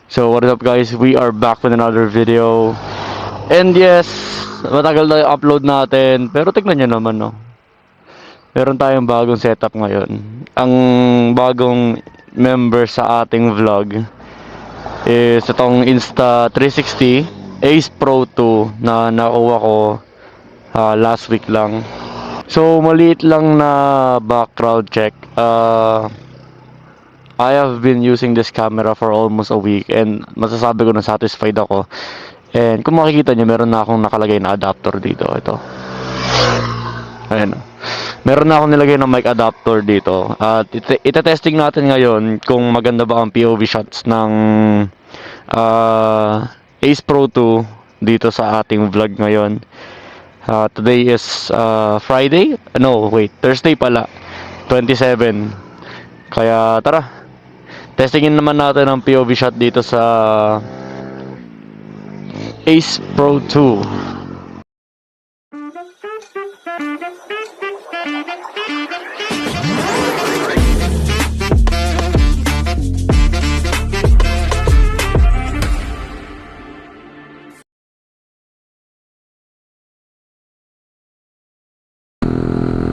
So what is up guys, we are back with another video. And yes, matagal na yung upload natin. Pero tignan nyo naman no. Meron tayong bagong setup ngayon. Ang bagong member sa ating vlog is itong Insta360 Ace Pro 2 na nakuha ko last week lang. So maliit lang na background check. I have been using this camera for almost a week and masasabi ko na satisfied ako. And kung makikita nyo, meron na akong nakalagay na adapter dito. Ito. Ayan. Meron na akong nilagay na mic adapter dito. At ite-testing natin ngayon kung maganda ba ang POV shots ng Ace Pro 2 dito sa ating vlog ngayon. Today is Friday? No, wait. Thursday pala. 27. Kaya tara. Testingin naman natin ang POV shot dito sa Ace Pro 2.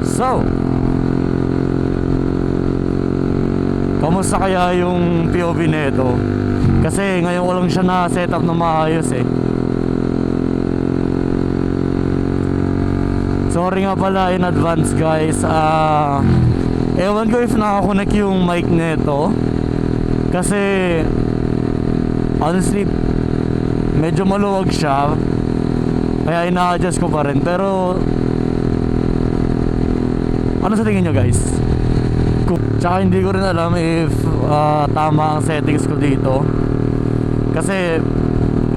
So, kamusta kaya yung POV nito? Kasi ngayon ko lang siya na setup na maayos eh. Sorry nga pala in advance guys. Ewan ko if nakakonect yung mic nito. Kasi honestly medyo maluwag siya. Kaya ina-adjust ko pa rin. Pero ano sa tingin nyo guys? Tsaka hindi ko rin alam if tama ang settings ko dito. Kasi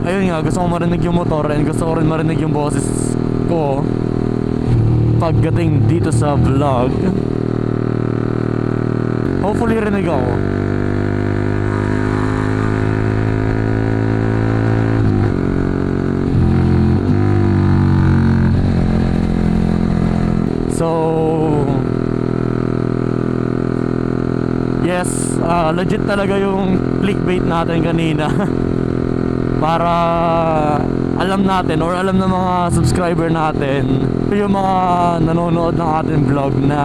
ayun nga, gusto ko marinig yung motor and gusto ko rin marinig yung boses ko pagdating dito sa vlog. Hopefully rinig ako. So yes, legit talaga yung clickbait natin kanina. Para alam natin or alam ng mga subscriber natin, yung mga nanonood ng ating vlog, na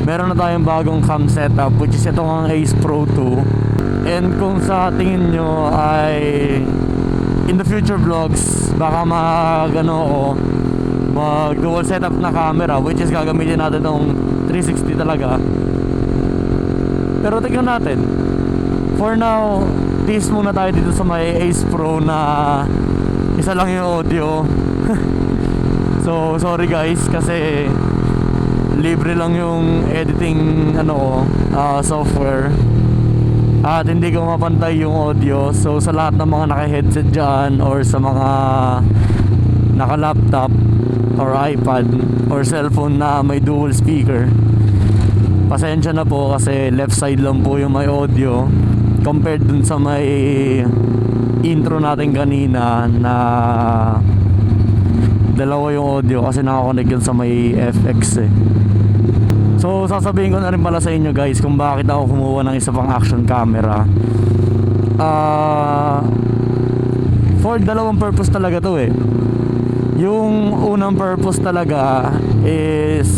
meron na tayong bagong cam setup, which is itong ang Ace Pro 2. And kung sa tingin nyo ay in the future vlogs baka mag dual setup na camera, which is gagamitin natin itong 360 talaga. Pero tignan natin. For now, tease muna tayo dito sa may Ace Pro na isa lang yung audio. So sorry guys, kasi libre lang yung editing software. At hindi ko mapantay yung audio. So sa lahat ng mga naka-headset dyan, or sa mga naka-laptop or iPad or cellphone na may dual speaker, pasensya na po kasi left side lang po yung may audio compared dun sa may intro natin kanina na dalawa yung audio kasi nakakonect yun sa may FX eh. So sasabihin ko na rin pala sa inyo guys kung bakit ako kumuha ng isa pang action camera. For dalawang purpose talaga to eh. Yung unang purpose talaga is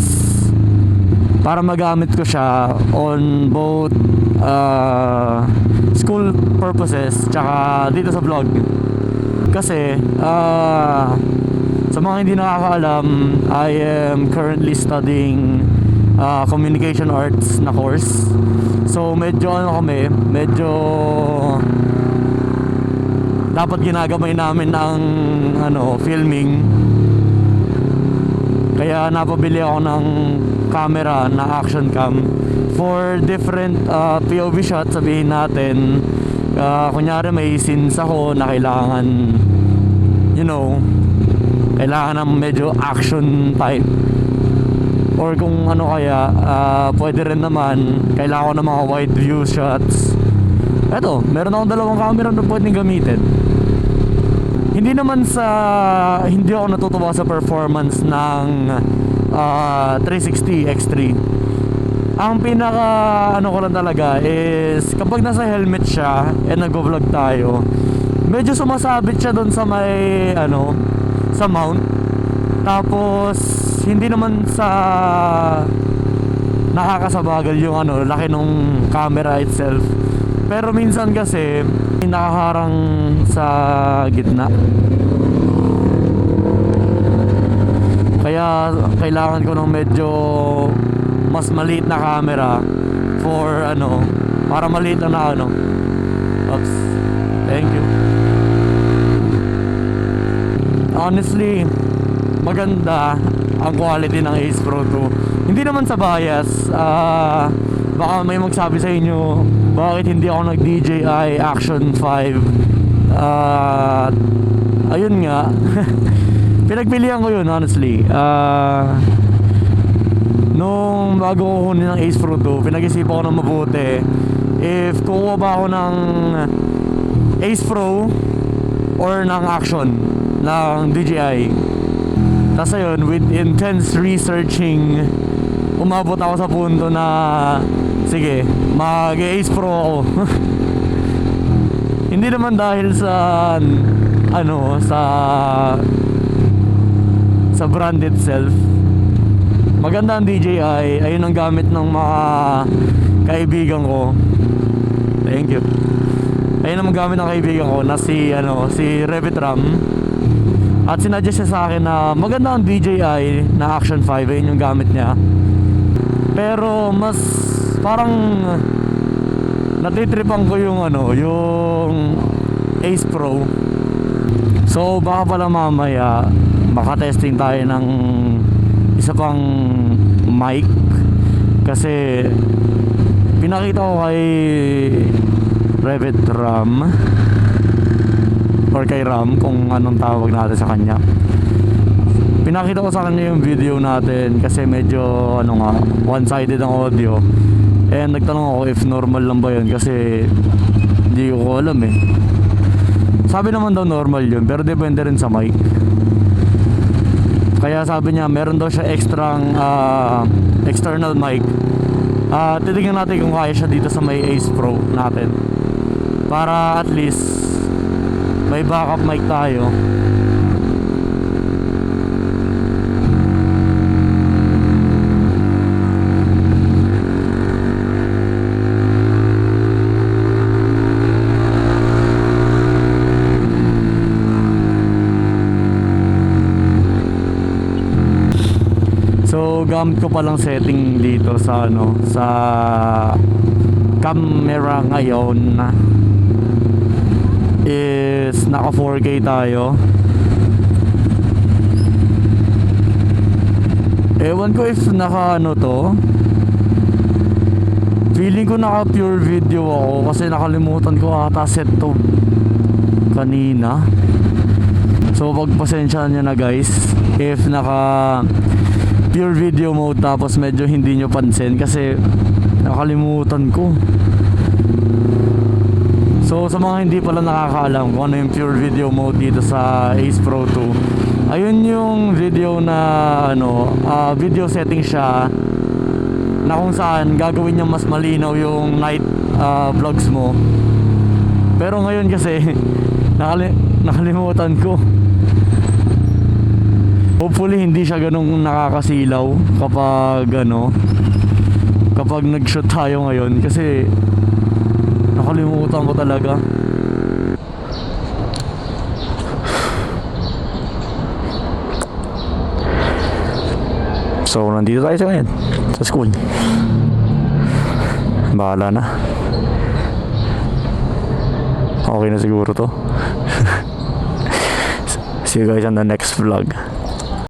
para magamit ko siya on both school purposes tsaka dito sa vlog. Kasi sa mga hindi nakakaalam, I am currently studying communication arts na course. So medyo medyo dapat ginagamay namin ang filming. Kaya napabili ako ng camera na action cam for different POV shots. Sabihin natin kunyari may scenes ako na kailangan kailangan ng medyo action type, or kung kaya pwede rin naman kailangan ko ng mga wide view shots. Eto, meron akong dalawang camera na pwedeng gamitin. Hindi ako natutuwa sa performance ng 360 X3. Ang pinaka ano ko lang talaga is kapag nasa helmet siya and nag-vlog tayo, medyo sumasabit siya doon sa may ano, sa mount. Tapos hindi naman sa nakakasabagal yung ano, laki nung camera itself. Pero minsan kasi nakaharang sa gitna. Kaya kailangan ko ng medyo mas maliit na camera for ano, para maliit na ano. Oops. Thank you. Honestly, maganda ang quality ng Ace Pro 2. Hindi naman sa bias. Baka may magsabi sa inyo, bakit hindi ako nag DJI Action 5? Ayun nga. Pinagpilian ko yun, honestly. Nung bago ko kunin ng Ace Pro 2, pinag-isipan ko ng mabuti if kukuha ba ako ng Ace Pro or ng Action ng DJI. Tapos ayun, with intense researching, umabot ako sa punto na sige, mag-Ace Pro ako. Hindi naman dahil sa ano, sa brand itself. Maganda ang DJI, ayun ang gamit ng mga kaibigan ko. Thank you. Ayun ang gamit ng kaibigan ko na si Revit Ram. At sinuggest siya sa akin na maganda ang DJI na Action 5, ayun yung gamit niya. Pero mas parang natitripan ko yung yung Ace Pro. So baka pala mamaya makatesting tayo ng isa pang mic, kasi pinakita ko kay Revit Ram or kay Ram, kung anong tawag natin sa kanya. Pinakita ko sa kanya yung video natin kasi medyo one-sided ang audio, and nagtanong ako if normal lang ba yun kasi hindi ko alam eh. Sabi naman daw normal yun, pero depende rin sa mic. Kaya sabi niya meron daw siya external mic. Titignan natin kung kaya siya dito sa may Ace Pro natin, para at least may backup mic tayo. So gamit ko palang setting dito sa sa camera ngayon is naka 4K tayo. Ewan ko if naka to. Feeling ko naka pure video ako kasi nakalimutan ko ata set to kanina. So pagpasensyahan nyo na guys if naka pure video mode tapos medyo hindi nyo pansin kasi nakalimutan ko. So sa mga hindi pala nakakaalam kung ano yung pure video mode dito sa Ace Pro 2, ayun yung video na video setting siya na kung saan gagawin niya mas malinaw yung night vlogs mo. Pero ngayon kasi nakalimutan ko. Hopefully hindi siya ganung nakakasilaw kapag nag-shoot tayo ngayon kasi nakalimutan ko talaga. So nandito tayo sa ngayon sa school. Bahala na. Okay na siguro to. See you guys on the next vlog.